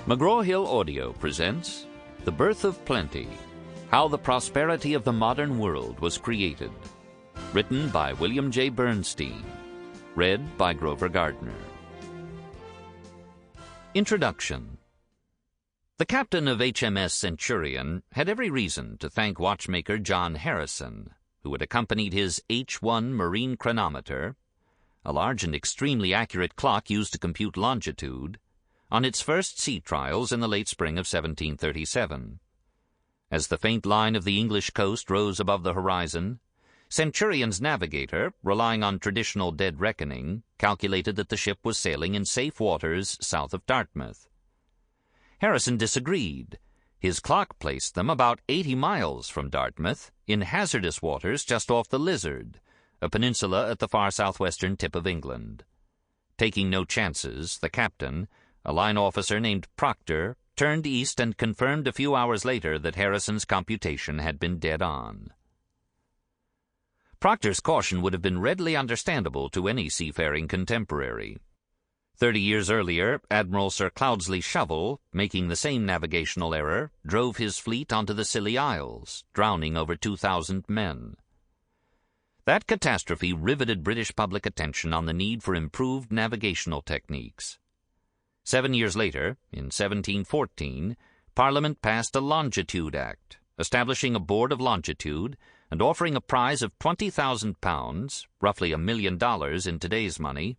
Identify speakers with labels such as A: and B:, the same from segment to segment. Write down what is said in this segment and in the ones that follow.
A: McGraw-Hill Audio presents The Birth of Plenty, How the Prosperity of the Modern World Was Created. Written by William J. Bernstein. Read by Grover Gardner. Introduction. The captain of HMS Centurion had every reason to thank watchmaker John Harrison, who had accompanied his H-1 marine chronometer, a large and extremely accurate clock used to compute longitude, on its first sea trials in the late spring of 1737. As the faint line of the English coast rose above the horizon, Centurion's navigator, relying on traditional dead reckoning, calculated that the ship was sailing in safe waters south of Dartmouth. Harrison disagreed. His clock placed them about 80 miles from Dartmouth, in hazardous waters just off the Lizard, a peninsula at the far southwestern tip of England. Taking no chances, the captain, a line officer named Proctor, turned east and confirmed a few hours later that Harrison's computation had been dead on. Proctor's caution would have been readily understandable to any seafaring contemporary. 30 years earlier, Admiral Sir Cloudesley Shovel, making the same navigational error, drove his fleet onto the Scilly Isles, drowning over 2,000 men. That catastrophe riveted British public attention on the need for improved navigational techniques. 7 years later, in 1714, Parliament passed a Longitude Act, establishing a Board of Longitude and offering a prize of £20,000, roughly $1 million in today's money,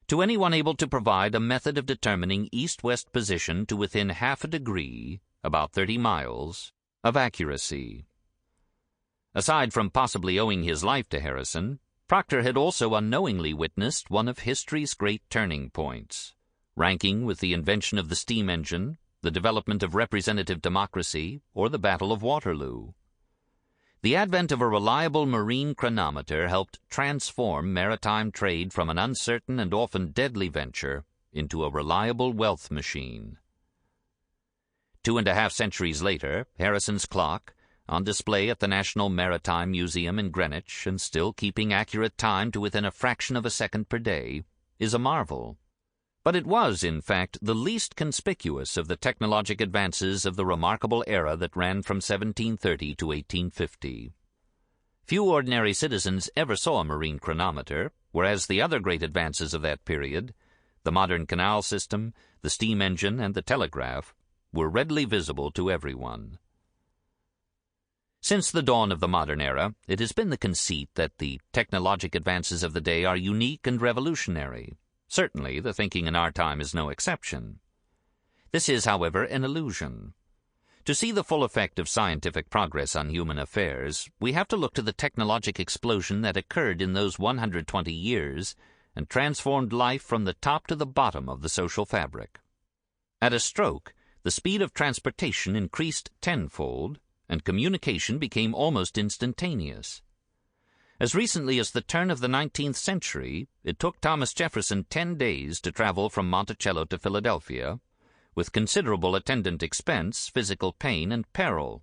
A: to anyone able to provide a method of determining east-west position to within half a degree, about 30 miles, of accuracy. Aside from possibly owing his life to Harrison, Proctor had also unknowingly witnessed one of history's great turning points, ranking with the invention of the steam engine, the development of representative democracy, or the Battle of Waterloo. The advent of a reliable marine chronometer helped transform maritime trade from an uncertain and often deadly venture into a reliable wealth machine. 2.5 centuries later, Harrison's clock, on display at the National Maritime Museum in Greenwich and still keeping accurate time to within a fraction of a second per day, is a marvel. But it was, in fact, the least conspicuous of the technologic advances of the remarkable era that ran from 1730 to 1850. Few ordinary citizens ever saw a marine chronometer, whereas the other great advances of that period, the modern canal system, the steam engine, and the telegraph, were readily visible to everyone. Since the dawn of the modern era, it has been the conceit that the technologic advances of the day are unique and revolutionary. Certainly, the thinking in our time is no exception. This is, however, an illusion. To see the full effect of scientific progress on human affairs, we have to look to the technologic explosion that occurred in those 120 years and transformed life from the top to the bottom of the social fabric. At a stroke, the speed of transportation increased tenfold, and communication became almost instantaneous. As recently as the turn of the 19th century, it took Thomas Jefferson 10 days to travel from Monticello to Philadelphia, with considerable attendant expense, physical pain, and peril.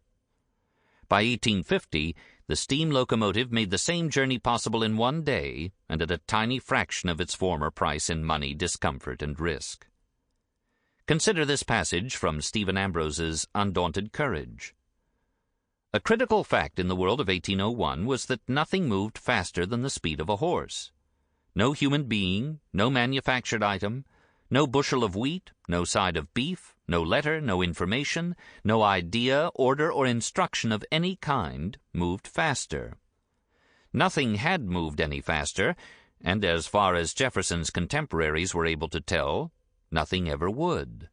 A: By 1850, the steam locomotive made the same journey possible in 1 day and at a tiny fraction of its former price in money, discomfort, and risk. Consider this passage from Stephen Ambrose's Undaunted Courage. A critical fact in the world of 1801 was that nothing moved faster than the speed of a horse. No human being, no manufactured item, no bushel of wheat, no side of beef, no letter, no information, no idea, order, or instruction of any kind moved faster. Nothing had moved any faster, and as far as Jefferson's contemporaries were able to tell, nothing ever would.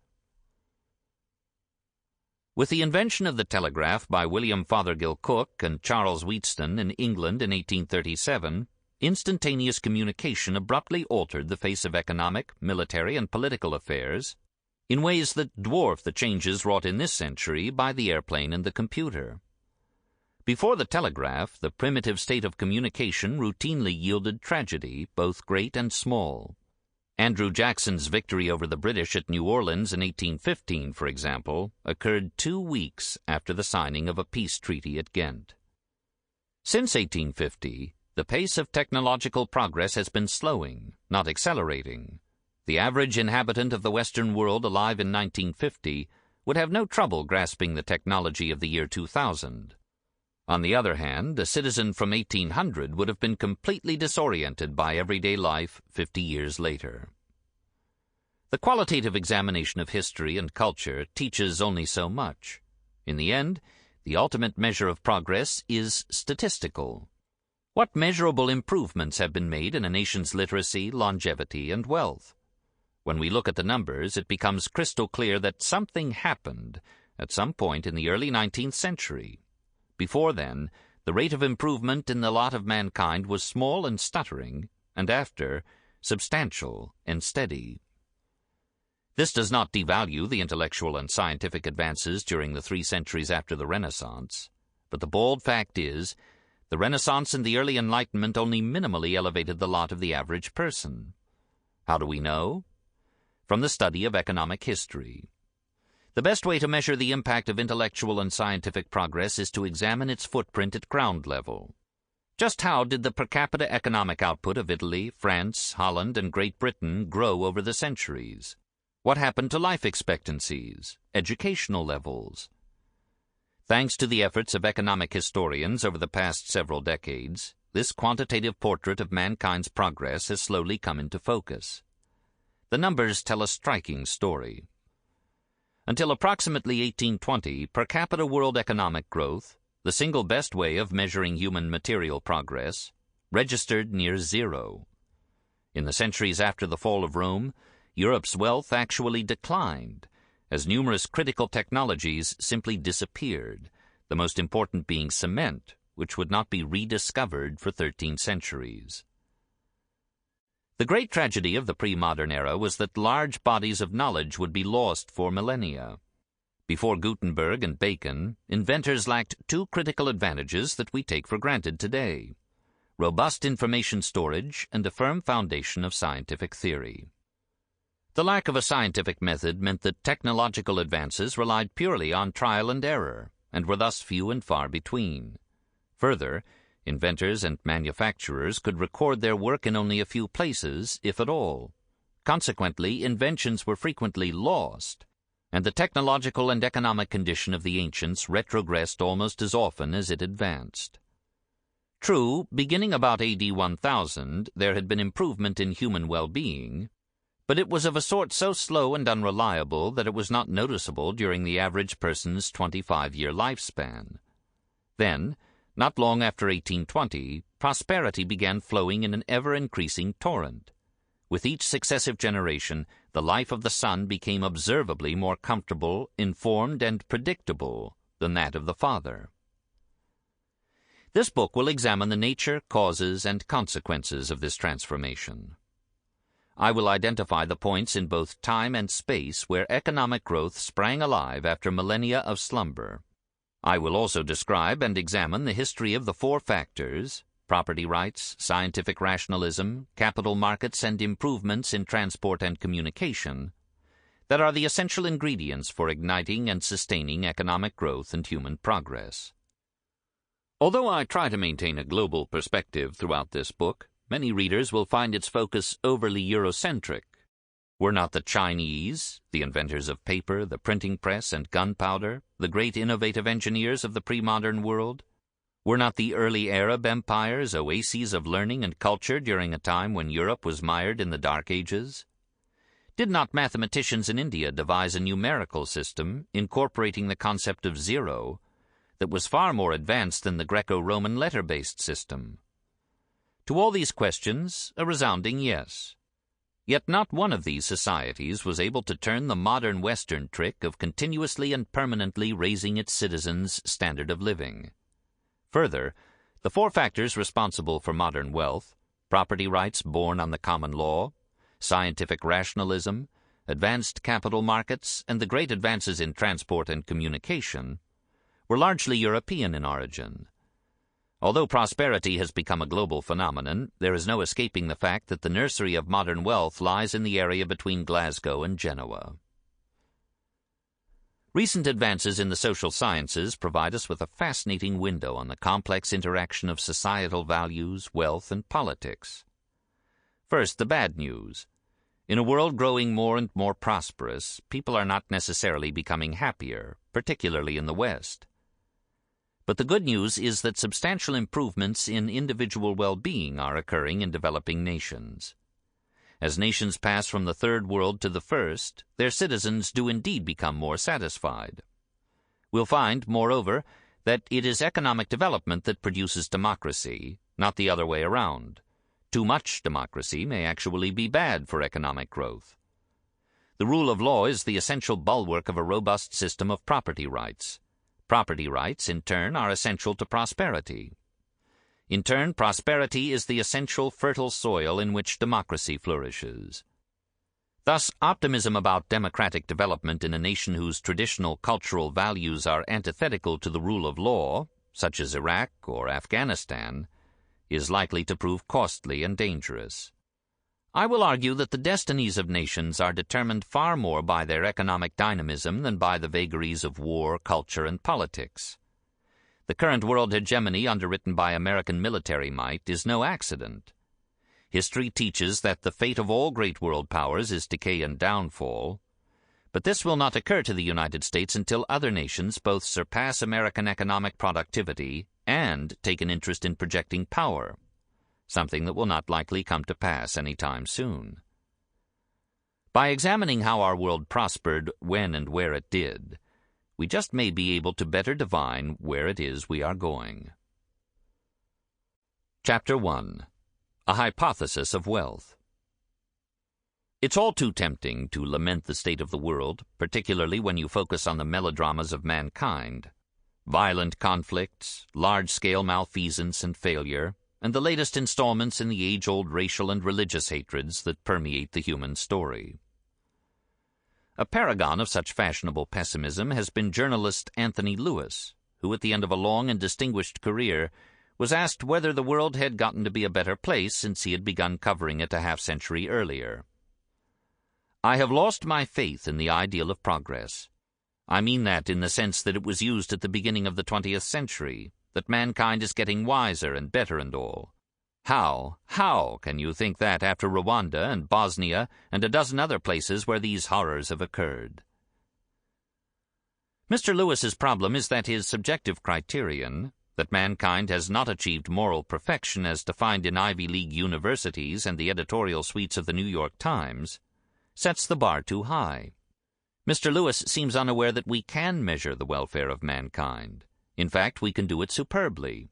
A: With the invention of the telegraph by William Fothergill Cooke and Charles Wheatstone in England in 1837, instantaneous communication abruptly altered the face of economic, military, and political affairs in ways that dwarf the changes wrought in this century by the airplane and the computer. Before the telegraph, the primitive state of communication routinely yielded tragedy, both great and small. Andrew Jackson's victory over the British at New Orleans in 1815, for example, occurred 2 weeks after the signing of a peace treaty at Ghent. Since 1850, the pace of technological progress has been slowing, not accelerating. The average inhabitant of the Western world alive in 1950 would have no trouble grasping the technology of the year 2000. On the other hand, a citizen from 1800 would have been completely disoriented by everyday life 50 years later. The qualitative examination of history and culture teaches only so much. In the end, the ultimate measure of progress is statistical. What measurable improvements have been made in a nation's literacy, longevity, and wealth? When we look at the numbers, it becomes crystal clear that something happened at some point in the early 19th century. Before then, the rate of improvement in the lot of mankind was small and stuttering, and after, substantial and steady. This does not devalue the intellectual and scientific advances during the 3 centuries after the Renaissance, but the bald fact is, the Renaissance and the early Enlightenment only minimally elevated the lot of the average person. How do we know? From the study of economic history. The best way to measure the impact of intellectual and scientific progress is to examine its footprint at ground level. Just how did the per capita economic output of Italy, France, Holland, and Great Britain grow over the centuries? What happened to life expectancies, educational levels? Thanks to the efforts of economic historians over the past several decades, this quantitative portrait of mankind's progress has slowly come into focus. The numbers tell a striking story. Until approximately 1820, per capita world economic growth, the single best way of measuring human material progress, registered near zero. In the centuries after the fall of Rome, Europe's wealth actually declined, as numerous critical technologies simply disappeared, the most important being cement, which would not be rediscovered for 13 centuries. The great tragedy of the pre-modern era was that large bodies of knowledge would be lost for millennia. Before Gutenberg and Bacon, inventors lacked 2 critical advantages that we take for granted today: robust information storage and a firm foundation of scientific theory. The lack of a scientific method meant that technological advances relied purely on trial and error, and were thus few and far between. Further, inventors and manufacturers could record their work in only a few places, if at all. Consequently, inventions were frequently lost, and the technological and economic condition of the ancients retrogressed almost as often as it advanced. True, beginning about AD 1000, there had been improvement in human well-being, but it was of a sort so slow and unreliable that it was not noticeable during the average person's 25-year lifespan. Then, not long after 1820, prosperity began flowing in an ever-increasing torrent. With each successive generation, the life of the son became observably more comfortable, informed, and predictable than that of the father. This book will examine the nature, causes, and consequences of this transformation. I will identify the points in both time and space where economic growth sprang alive after millennia of slumber. I will also describe and examine the history of the 4 factors: property rights, scientific rationalism, capital markets, and improvements in transport and communication, that are the essential ingredients for igniting and sustaining economic growth and human progress. Although I try to maintain a global perspective throughout this book, many readers will find its focus overly Eurocentric. Were not the Chinese, the inventors of paper, the printing press, and gunpowder, the great innovative engineers of the pre-modern world? Were not the early Arab empires oases of learning and culture during a time when Europe was mired in the Dark Ages? Did not mathematicians in India devise a numerical system, incorporating the concept of zero, that was far more advanced than the Greco-Roman letter-based system? To all these questions, a resounding yes. Yet not one of these societies was able to turn the modern Western trick of continuously and permanently raising its citizens' standard of living. Further, the 4 factors responsible for modern wealth, property rights born on the common law, scientific rationalism, advanced capital markets, and the great advances in transport and communication, were largely European in origin. Although prosperity has become a global phenomenon, there is no escaping the fact that the nursery of modern wealth lies in the area between Glasgow and Genoa. Recent advances in the social sciences provide us with a fascinating window on the complex interaction of societal values, wealth, and politics. First, the bad news. In a world growing more and more prosperous, people are not necessarily becoming happier, particularly in the West. But the good news is that substantial improvements in individual well-being are occurring in developing nations. As nations pass from the third world to the first, their citizens do indeed become more satisfied. We'll find, moreover, that it is economic development that produces democracy, not the other way around. Too much democracy may actually be bad for economic growth. The rule of law is the essential bulwark of a robust system of property rights. Property rights, in turn, are essential to prosperity. In turn, prosperity is the essential fertile soil in which democracy flourishes. Thus, optimism about democratic development in a nation whose traditional cultural values are antithetical to the rule of law, such as Iraq or Afghanistan, is likely to prove costly and dangerous. I will argue that the destinies of nations are determined far more by their economic dynamism than by the vagaries of war, culture, and politics. The current world hegemony underwritten by American military might is no accident. History teaches that the fate of all great world powers is decay and downfall, but this will not occur to the United States until other nations both surpass American economic productivity and take an interest in projecting power, something that will not likely come to pass any time soon. By examining how our world prospered when and where it did, we just may be able to better divine where it is we are going. Chapter 1. A Hypothesis of Wealth. It's all too tempting to lament the state of the world, particularly when you focus on the melodramas of mankind. Violent conflicts, large-scale malfeasance and failure, and the latest installments in the age-old racial and religious hatreds that permeate the human story. A paragon of such fashionable pessimism has been journalist Anthony Lewis, who at the end of a long and distinguished career was asked whether the world had gotten to be a better place since he had begun covering it a half-century earlier. "I have lost my faith in the ideal of progress. I mean that in the sense that it was used at the beginning of the 20th century, that mankind is getting wiser and better and all. How can you think that after Rwanda and Bosnia and a dozen other places where these horrors have occurred?" Mr. Lewis's problem is that his subjective criterion, that mankind has not achieved moral perfection as defined in Ivy League universities and the editorial suites of the New York Times, sets the bar too high. Mr. Lewis seems unaware that we can measure the welfare of mankind. In fact, we can do it superbly.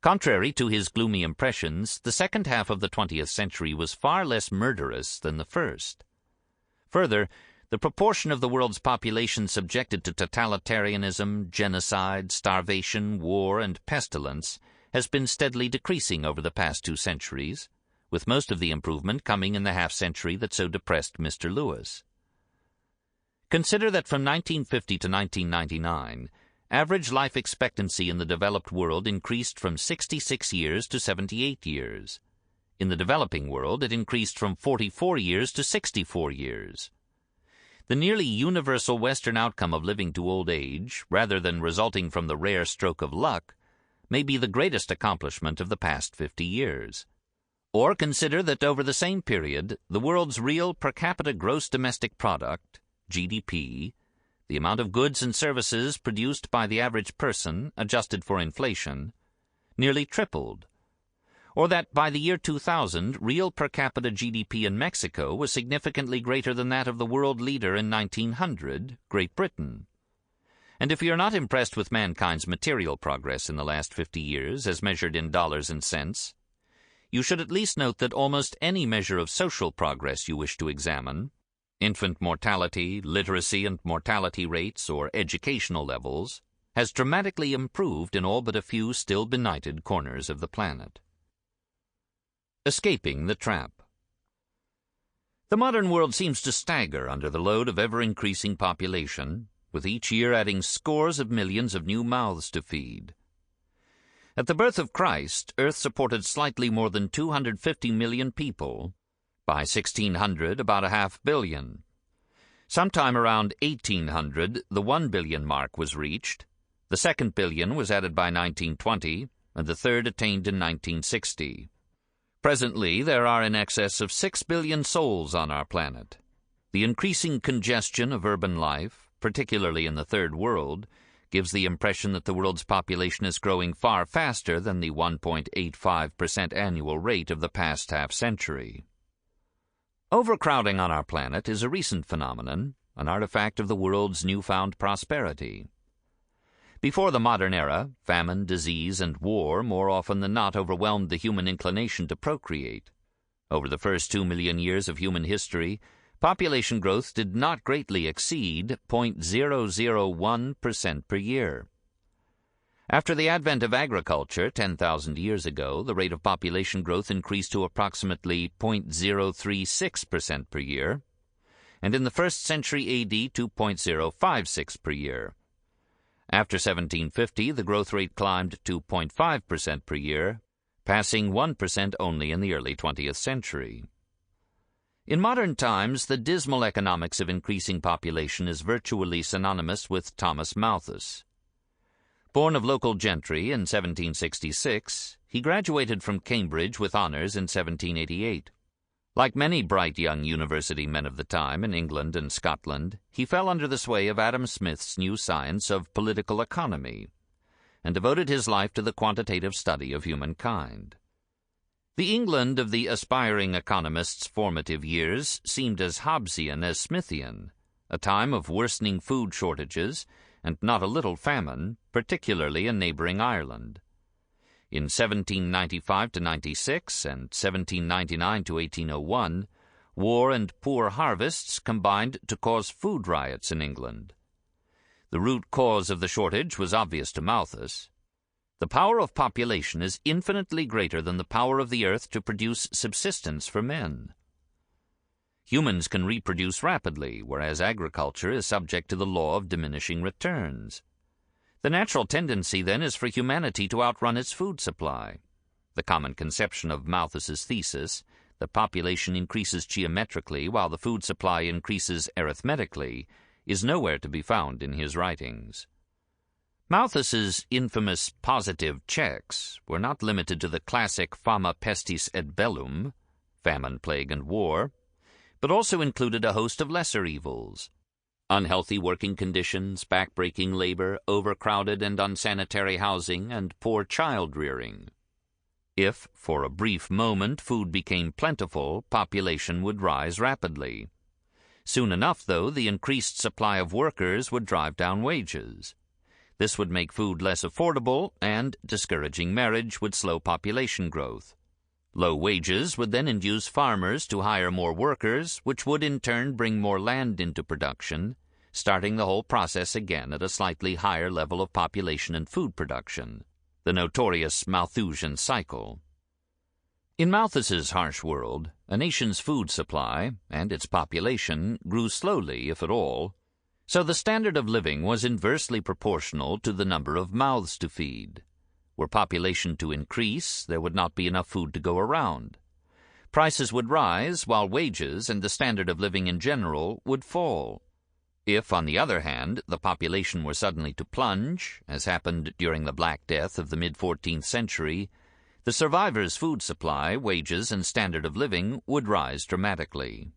A: Contrary to his gloomy impressions, the second half of the 20th century was far less murderous than the first. Further, the proportion of the world's population subjected to totalitarianism, genocide, starvation, war, and pestilence has been steadily decreasing over the past 2 centuries, with most of the improvement coming in the half-century that so depressed Mr. Lewis. Consider that from 1950 to 1999, average life expectancy in the developed world increased from 66 years to 78 years. In the developing world, it increased from 44 years to 64 years. The nearly universal Western outcome of living to old age, rather than resulting from the rare stroke of luck, may be the greatest accomplishment of the past 50 years. Or consider that over the same period, the world's real per capita gross domestic product, GDP, the amount of goods and services produced by the average person, adjusted for inflation, nearly tripled. Or that by the year 2000, real per capita GDP in Mexico was significantly greater than that of the world leader in 1900, Great Britain. And if you're not impressed with mankind's material progress in the last 50 years, as measured in dollars and cents, you should at least note that almost any measure of social progress you wish to examine, infant mortality, literacy and mortality rates, or educational levels, has dramatically improved in all but a few still benighted corners of the planet. Escaping the trap. The modern world seems to stagger under the load of ever-increasing population, with each year adding scores of millions of new mouths to feed. At the birth of Christ, Earth supported slightly more than 250 million people. By 1600, about 500 million. Sometime around 1800, the 1 billion mark was reached. The second billion was added by 1920, and the third attained in 1960. Presently, there are in excess of 6 billion souls on our planet. The increasing congestion of urban life, particularly in the Third World, gives the impression that the world's population is growing far faster than the 1.85% annual rate of the past half-century. Overcrowding on our planet is a recent phenomenon, an artifact of the world's newfound prosperity. Before the modern era, famine, disease, and war more often than not overwhelmed the human inclination to procreate. Over the first 2 million years of human history, population growth did not greatly exceed 0.001% per year. After the advent of agriculture 10,000 years ago, the rate of population growth increased to approximately 0.036% per year, and in the first century AD to 0.056 per year. After 1750, the growth rate climbed to 0.5% per year, passing 1% only in the early 20th century. In modern times, the dismal economics of increasing population is virtually synonymous with Thomas Malthus. Born of local gentry in 1766, he graduated from Cambridge with honors in 1788. Like many bright young university men of the time in England and Scotland, he fell under the sway of Adam Smith's new science of political economy, and devoted his life to the quantitative study of humankind. The England of the aspiring economist's formative years seemed as Hobbesian as Smithian, a time of worsening food shortages and not a little famine, particularly in neighboring Ireland. In 1795–96 and 1799–1801, war and poor harvests combined to cause food riots in England. The root cause of the shortage was obvious to Malthus. The power of population is infinitely greater than the power of the earth to produce subsistence for men. Humans can reproduce rapidly, whereas agriculture is subject to the law of diminishing returns. The natural tendency, then, is for humanity to outrun its food supply. The common conception of Malthus's thesis, that population increases geometrically while the food supply increases arithmetically, is nowhere to be found in his writings. Malthus's infamous positive checks were not limited to the classic fama pestis et bellum, famine, plague, and war, but also included a host of lesser evils: unhealthy working conditions, backbreaking labor, overcrowded and unsanitary housing, and poor child-rearing. If, for a brief moment, food became plentiful, population would rise rapidly. Soon enough, though, the increased supply of workers would drive down wages. This would make food less affordable, and discouraging marriage would slow population growth. Low wages would then induce farmers to hire more workers, which would in turn bring more land into production, starting the whole process again at a slightly higher level of population and food production, the notorious Malthusian cycle. In Malthus's harsh world, a nation's food supply, and its population, grew slowly, if at all, so the standard of living was inversely proportional to the number of mouths to feed. Were population to increase, there would not be enough food to go around. Prices would rise, while wages and the standard of living in general would fall. If, on the other hand, the population were suddenly to plunge, as happened during the Black Death of the mid-14th century, the survivors' food supply, wages, and standard of living would rise dramatically.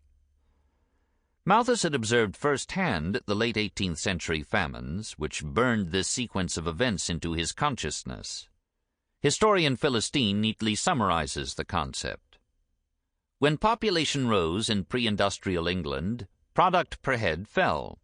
A: Malthus had observed firsthand the late 18th century famines, which burned this sequence of events into his consciousness. Historian Philistine neatly summarizes the concept. When population rose in pre-industrial England, product per head fell,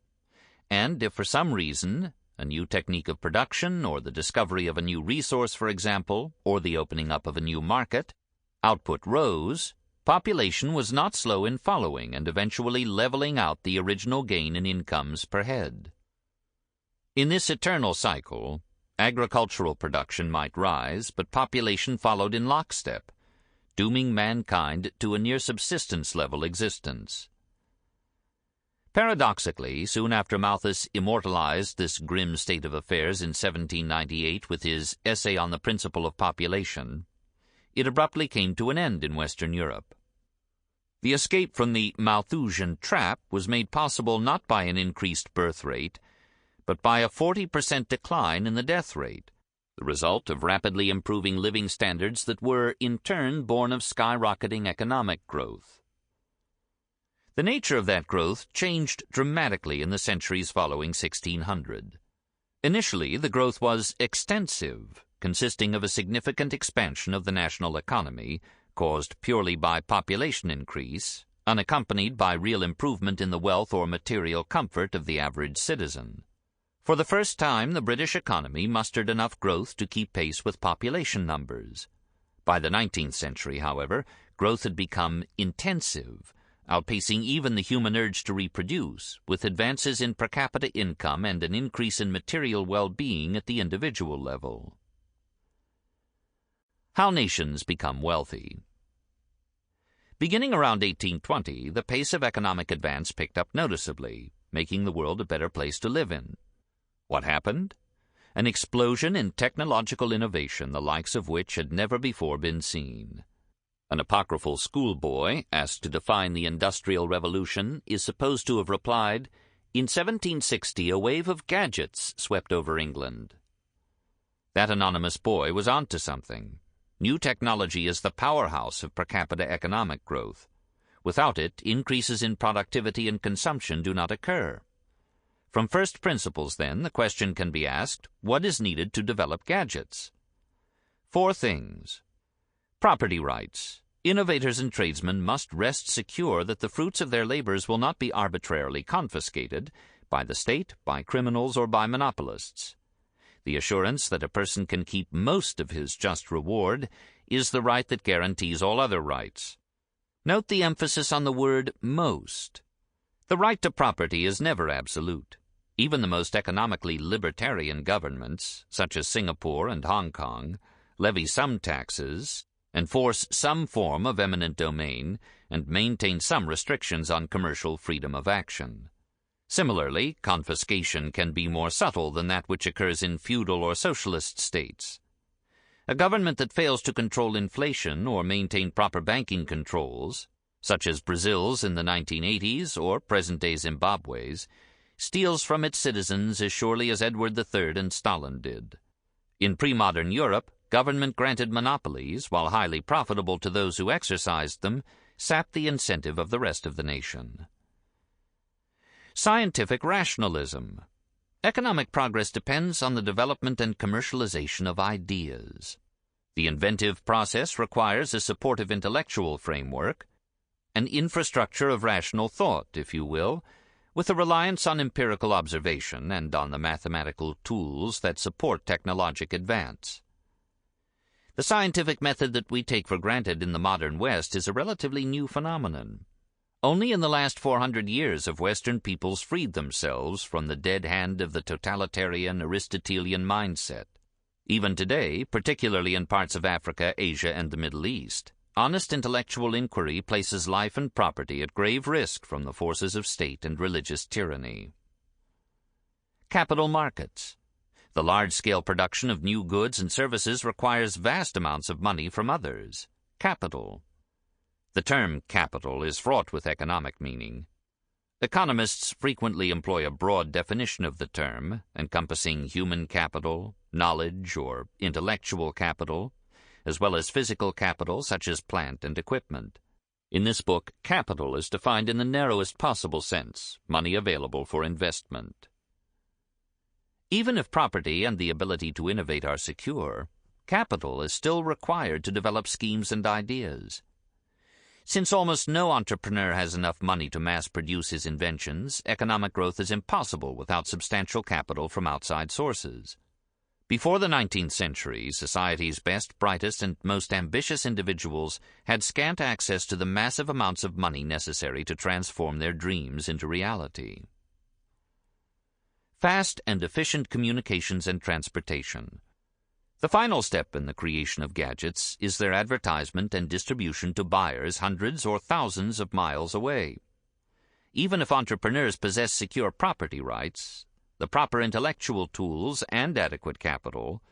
A: and if for some reason, a new technique of production, or the discovery of a new resource, for example, or the opening up of a new market, output rose, population was not slow in following and eventually leveling out the original gain in incomes per head. In this eternal cycle, agricultural production might rise, but population followed in lockstep, dooming mankind to a near-subsistence-level existence. Paradoxically, soon after Malthus immortalized this grim state of affairs in 1798 with his Essay on the Principle of Population, it abruptly came to an end in Western Europe. The escape from the Malthusian trap was made possible not by an increased birth rate, but by a 40% decline in the death rate, the result of rapidly improving living standards that were, in turn, born of skyrocketing economic growth. The nature of that growth changed dramatically in the centuries following 1600. Initially, the growth was extensive, consisting of a significant expansion of the national economy, caused purely by population increase, unaccompanied by real improvement in the wealth or material comfort of the average citizen. For the first time, the British economy mustered enough growth to keep pace with population numbers. By the 19th century, however, growth had become intensive, outpacing even the human urge to reproduce, with advances in per capita income and an increase in material well-being at the individual level. How nations become wealthy. Beginning around 1820, the pace of economic advance picked up noticeably, making the world a better place to live in. What happened? An explosion in technological innovation, the likes of which had never before been seen. An apocryphal schoolboy, asked to define the Industrial Revolution, is supposed to have replied, "In 1760 a wave of gadgets swept over England." That anonymous boy was onto something. New technology is the powerhouse of per capita economic growth. Without it, increases in productivity and consumption do not occur. From first principles, then, the question can be asked, what is needed to develop gadgets? 4 things. Property rights. Innovators and tradesmen must rest secure that the fruits of their labors will not be arbitrarily confiscated by the state, by criminals, or by monopolists. The assurance that a person can keep most of his just reward is the right that guarantees all other rights. Note the emphasis on the word most. The right to property is never absolute. Even the most economically libertarian governments, such as Singapore and Hong Kong, levy some taxes, enforce some form of eminent domain, and maintain some restrictions on commercial freedom of action. Similarly, confiscation can be more subtle than that which occurs in feudal or socialist states. A government that fails to control inflation or maintain proper banking controls, such as Brazil's in the 1980s or present-day Zimbabwe's, steals from its citizens as surely as Edward III and Stalin did. In pre-modern Europe, government-granted monopolies, while highly profitable to those who exercised them, sapped the incentive of the rest of the nation. Scientific rationalism. Economic progress depends on the development and commercialization of ideas. The inventive process requires a supportive intellectual framework, an infrastructure of rational thought, if you will, with a reliance on empirical observation and on the mathematical tools that support technologic advance. The scientific method that we take for granted in the modern West is a relatively new phenomenon. Only in the last 400 years have Western peoples freed themselves from the dead hand of the totalitarian Aristotelian mindset. Even today, particularly in parts of Africa, Asia, and the Middle East, honest intellectual inquiry places life and property at grave risk from the forces of state and religious tyranny. Capital markets. The large-scale production of new goods and services requires vast amounts of money from others. Capital. The term capital is fraught with economic meaning. Economists frequently employ a broad definition of the term, encompassing human capital, knowledge or intellectual capital, as well as physical capital such as plant and equipment. In this book, capital is defined in the narrowest possible sense, money available for investment. Even if property and the ability to innovate are secure, capital is still required to develop schemes and ideas. Since almost no entrepreneur has enough money to mass-produce his inventions, economic growth is impossible without substantial capital from outside sources. Before the 19th century, society's best, brightest, and most ambitious individuals had scant access to the massive amounts of money necessary to transform their dreams into reality. Fast and efficient communications and transportation. The final step in the creation of gadgets is their advertisement and distribution to buyers hundreds or thousands of miles away. Even if entrepreneurs possess secure property rights, the proper intellectual tools, and adequate capital,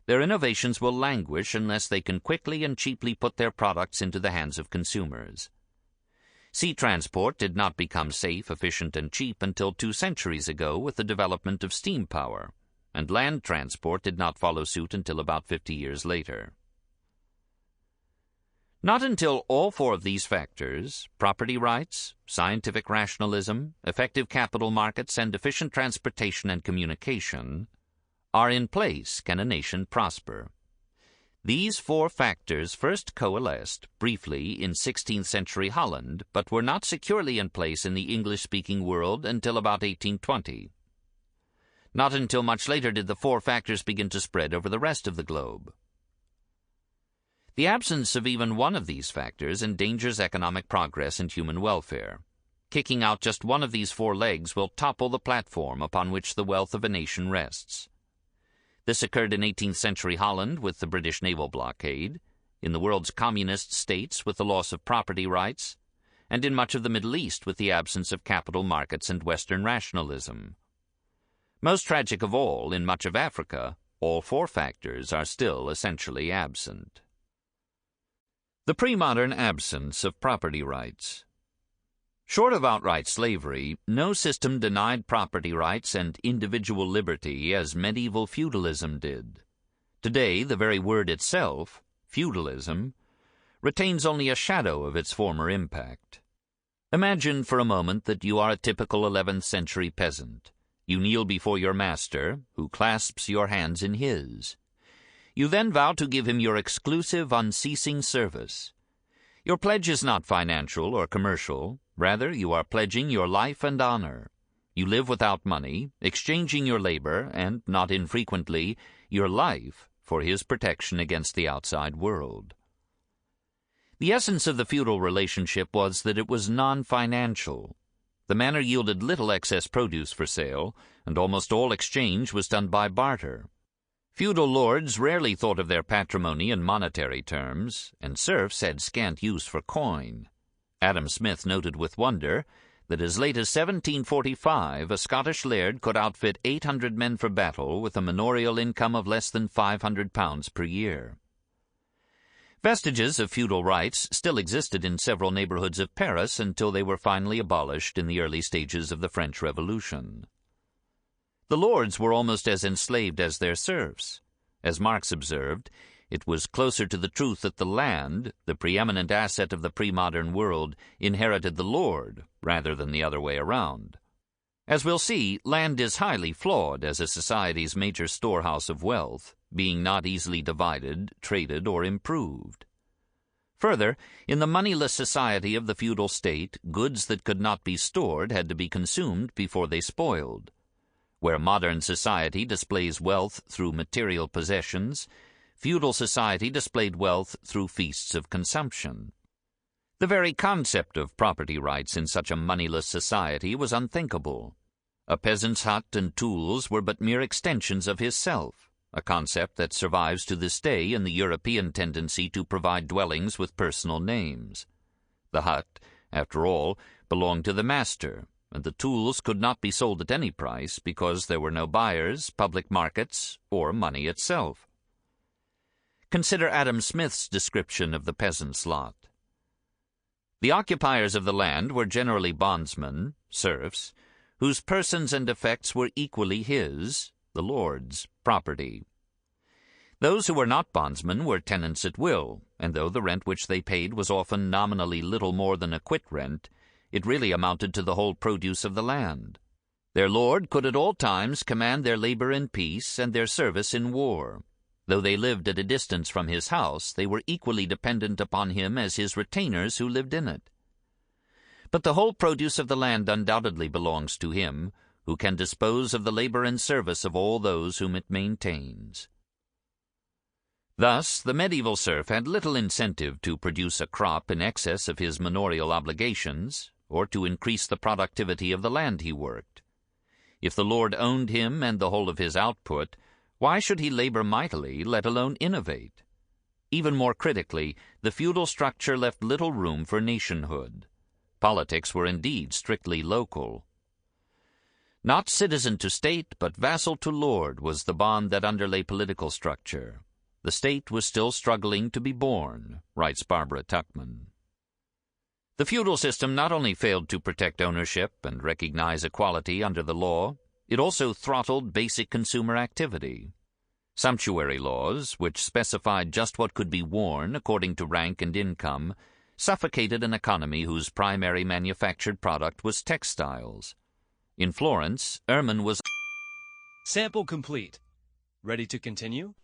A: their innovations will languish unless they can quickly and cheaply put their products into the hands of consumers. Sea transport did not become safe, efficient, and cheap until 2 centuries ago with the development of steam power. and land transport did not follow suit until about 50 years later. Not until all four of these factors, property rights, scientific rationalism, effective capital markets, and efficient transportation and communication, are in place can a nation prosper. These four factors first coalesced briefly in 16th century Holland, but were not securely in place in the English-speaking world until about 1820. Not until much later did the four factors begin to spread over the rest of the globe. The absence of even one of these factors endangers economic progress and human welfare. Kicking out just one of these four legs will topple the platform upon which the wealth of a nation rests. This occurred in 18th century Holland with the British naval blockade, in the world's communist states with the loss of property rights, and in much of the Middle East with the absence of capital markets and Western rationalism. Most tragic of all, in much of Africa, all four factors are still essentially absent. The pre-modern absence of property rights. Short of outright slavery, no system denied property rights and individual liberty as medieval feudalism did. Today, the very word itself, feudalism, retains only a shadow of its former impact. Imagine for a moment that you are a typical 11th century peasant. You kneel before your master, who clasps your hands in his. You then vow to give him your exclusive, unceasing service. Your pledge is not financial or commercial. Rather, you are pledging your life and honor. You live without money, exchanging your labor, and, not infrequently, your life for his protection against the outside world. The essence of the feudal relationship was that it was non-financial. The manor yielded little excess produce for sale, and almost all exchange was done by barter. Feudal lords rarely thought of their patrimony in monetary terms, and serfs had scant use for coin. Adam Smith noted with wonder that as late as 1745 a Scottish laird could outfit 800 men for battle with a manorial income of less than £500 per year. Vestiges of feudal rights still existed in several neighborhoods of Paris until they were finally abolished in the early stages of the French Revolution. The lords were almost as enslaved as their serfs. As Marx observed, it was closer to the truth that the land, the preeminent asset of the pre-modern world, inherited the lord rather than the other way around. As we'll see, land is highly flawed as a society's major storehouse of wealth, being not easily divided, traded, or improved. Further, in the moneyless society of the feudal state, goods that could not be stored had to be consumed before they spoiled. Where modern society displays wealth through material possessions, feudal society displayed wealth through feasts of consumption. The very concept of property rights in such a moneyless society was unthinkable. A peasant's hut and tools were but mere extensions of his self, a concept that survives to this day in the European tendency to provide dwellings with personal names. The hut, after all, belonged to the master, and the tools could not be sold at any price because there were no buyers, public markets, or money itself. Consider Adam Smith's description of the peasant's lot. The occupiers of the land were generally bondsmen, serfs, whose persons and effects were equally his, the lord's, property. Those who were not bondsmen were tenants at will, and though the rent which they paid was often nominally little more than a quit rent, it really amounted to the whole produce of the land. Their lord could at all times command their labor in peace and their service in war. Though they lived at a distance from his house, they were equally dependent upon him as his retainers who lived in it. But the whole produce of the land undoubtedly belongs to him, who can dispose of the labor and service of all those whom it maintains. Thus, the medieval serf had little incentive to produce a crop in excess of his manorial obligations, or to increase the productivity of the land he worked. If the lord owned him and the whole of his output, why should he labor mightily, let alone innovate? Even more critically, the feudal structure left little room for nationhood. Politics were indeed strictly local. Not citizen to state, but vassal to lord was the bond that underlay political structure. The state was still struggling to be born, writes Barbara Tuchman. The feudal system not only failed to protect ownership and recognize equality under the law, It also throttled basic consumer activity. Sumptuary laws, which specified just what could be worn according to rank and income, suffocated an economy whose primary manufactured product was textiles. In Florence, ermine was...
B: Sample complete. Ready to continue?